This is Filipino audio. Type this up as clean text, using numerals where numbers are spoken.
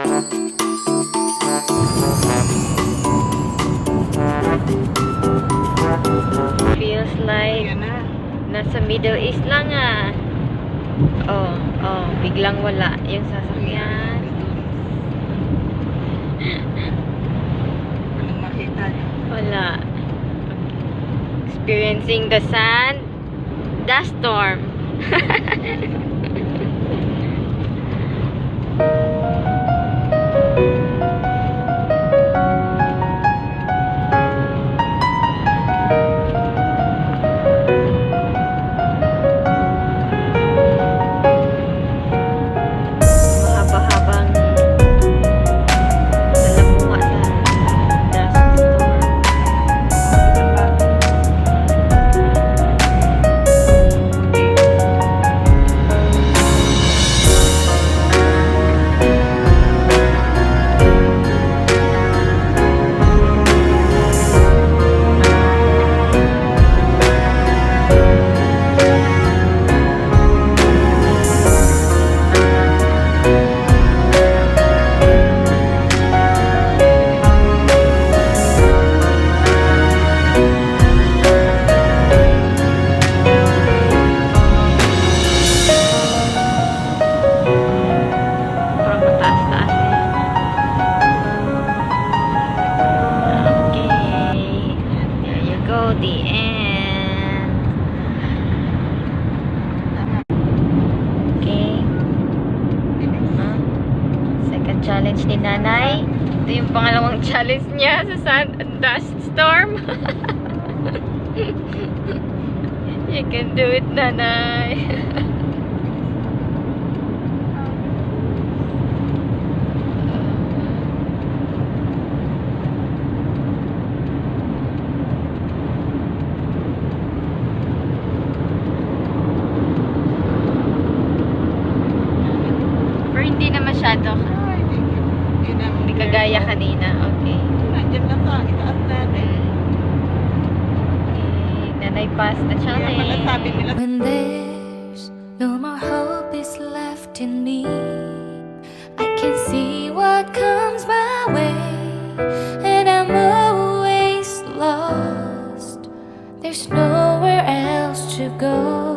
Feels like nasa Middle East lang ah. Oh, oh, biglang wala yung sasakyan. Walang makita. Wala. Experiencing the sand, dust storm. Mahaba-habang lalamuha sa dust storm. Parang mataas-taas eh. Okay. There you go, the end. Okay. Second challenge ni Nanay. Ito yung pangalawang challenge niya sa sand and dust storm. You can do it, Nanay. Pero hindi na masyado. Hindi kagaya kanina. Okay. Nandiyan lang sa itaas natin. Okay. Nanay pass the Kaya pala sabi challenge. nila, When there's no more hope is left in me, I can see what comes my way, and I'm always lost. There's nowhere else to go.